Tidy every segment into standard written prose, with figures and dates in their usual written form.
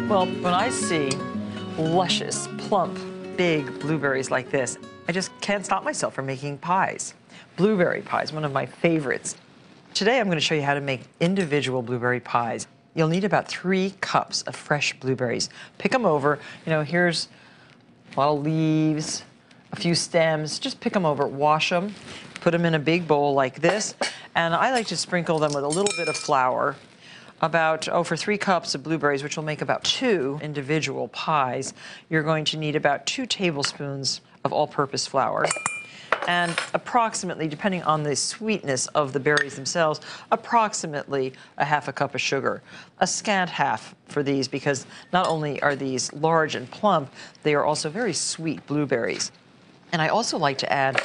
Well, when I see luscious, plump, big blueberries like this, I just can't stop myself from making pies. Blueberry pies, one of my favorites. Today I'm going to show you how to make individual blueberry pies. You'll need about 3 cups of fresh blueberries. Pick them over. You know, here's a lot of leaves, a few stems. Just pick them over, wash them, put them in a big bowl like this. And I like to sprinkle them with a little bit of flour. For 3 cups of blueberries, which will make about 2 individual pies, you're going to need about 2 tablespoons of all-purpose flour. And approximately, depending on the sweetness of the berries themselves, approximately a half a cup of sugar. A scant half for these because not only are these large and plump, they are also very sweet blueberries. And I also like to add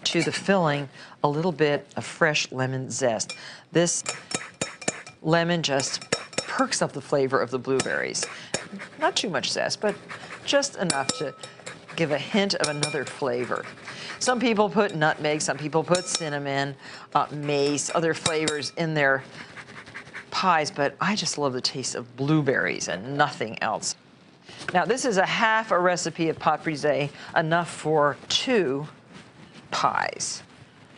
to the filling a little bit of fresh lemon zest. This lemon just perks up the flavor of the blueberries. Not too much zest, but just enough to give a hint of another flavor. Some people put nutmeg, some people put cinnamon, mace, other flavors in their pies, but I just love the taste of blueberries and nothing else. Now, this is half a recipe of pâte brisée, enough for 2 pies.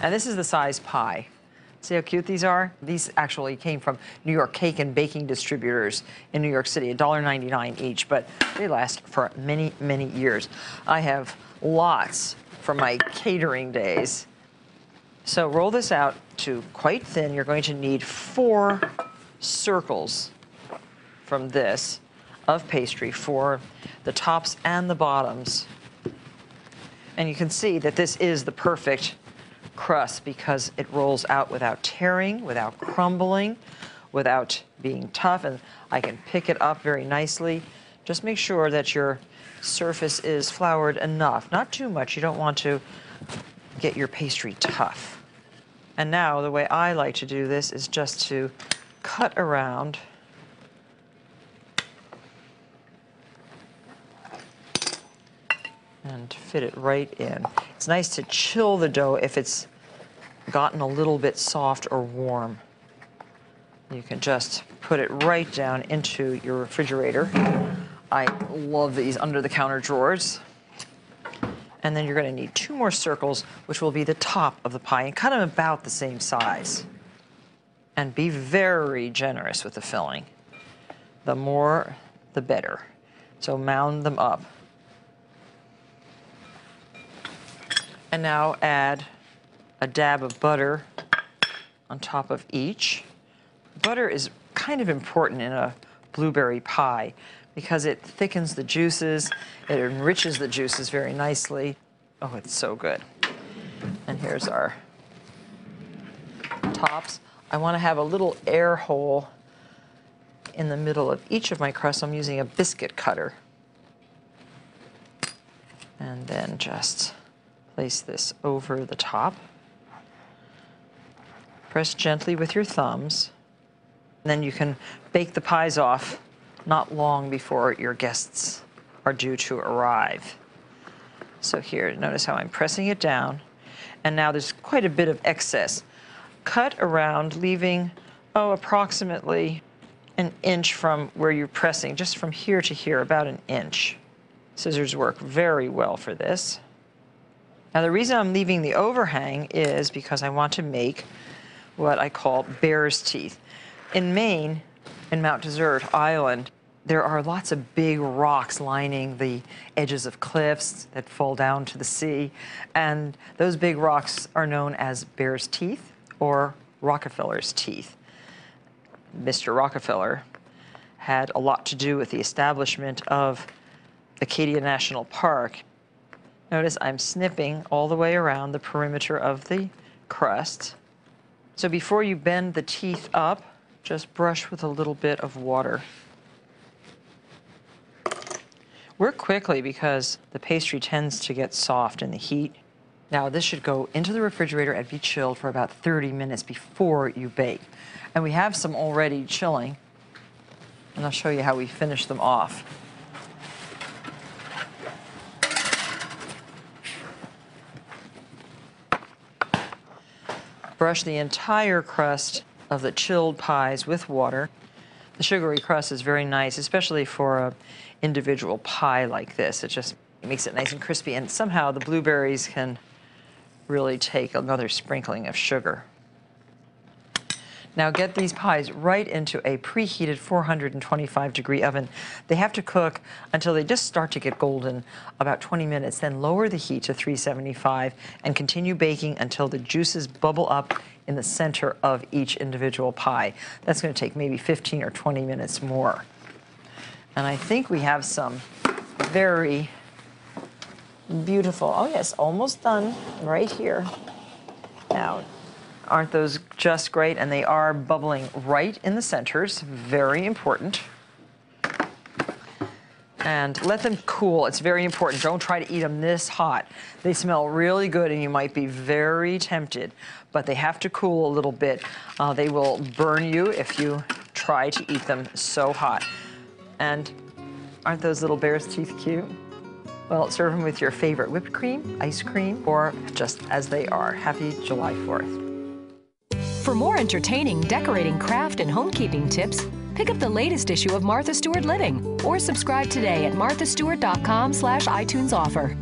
And this is the size pie. See how cute these are? These actually came from New York cake and baking distributors in New York City, $1.99 each, but they last for many, many years. I have lots from my catering days. So roll this out to quite thin. You're going to need 4 circles from this of pastry for the tops and the bottoms. And you can see that this is the perfect crust because it rolls out without tearing, without crumbling, without being tough, and I can pick it up very nicely. Just make sure that your surface is floured enough, not too much. You don't want to get your pastry tough. And now the way I like to do this is just to cut around and fit it right in. It's nice to chill the dough if it's gotten a little bit soft or warm. You can just put it right down into your refrigerator. I love these under-the-counter drawers. And then you're going to need 2 more circles, which will be the top of the pie, and cut them about the same size. And be very generous with the filling. The more, the better. So mound them up. And now add a dab of butter on top of each. Butter is kind of important in a blueberry pie because it thickens the juices, it enriches the juices very nicely. Oh, it's so good. And here's our tops. I want to have a little air hole in the middle of each of my crusts. I'm using a biscuit cutter. And then just place this over the top. Press gently with your thumbs. And then you can bake the pies off not long before your guests are due to arrive. So here, notice how I'm pressing it down. And now there's quite a bit of excess. Cut around, leaving, approximately an inch from where you're pressing, just from here to here, about an inch. Scissors work very well for this. Now the reason I'm leaving the overhang is because I want to make what I call bear's teeth. In Maine, in Mount Desert Island, there are lots of big rocks lining the edges of cliffs that fall down to the sea, and those big rocks are known as bear's teeth or Rockefeller's teeth. Mr. Rockefeller had a lot to do with the establishment of Acadia National Park. Notice I'm snipping all the way around the perimeter of the crust. So before you bend the teeth up, just brush with a little bit of water. Work quickly because the pastry tends to get soft in the heat. Now this should go into the refrigerator and be chilled for about 30 minutes before you bake. And we have some already chilling, and I'll show you how we finish them off. Brush the entire crust of the chilled pies with water. The sugary crust is very nice, especially for an individual pie like this. It just makes it nice and crispy, and somehow the blueberries can really take another sprinkling of sugar. Now get these pies right into a preheated 425-degree oven. They have to cook until they just start to get golden, about 20 minutes. Then lower the heat to 375 and continue baking until the juices bubble up in the center of each individual pie. That's going to take maybe 15 or 20 minutes more. And I think we have some very beautiful, oh yes, almost done right here. Now, aren't those just great? And they are bubbling right in the centers, very important. And let them cool, it's very important. Don't try to eat them this hot. They smell really good and you might be very tempted, but they have to cool a little bit. They will burn you if you try to eat them so hot. And aren't those little bear's teeth cute? Well, serve them with your favorite whipped cream, ice cream, or just as they are. Happy July 4th. For more entertaining, decorating, craft, and homekeeping tips, pick up the latest issue of Martha Stewart Living or subscribe today at marthastewart.com/iTunes offer.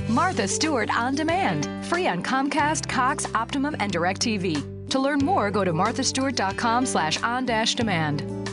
Martha Stewart On Demand, free on Comcast, Cox, Optimum, and DirecTV. To learn more, go to marthastewart.com/on-demand.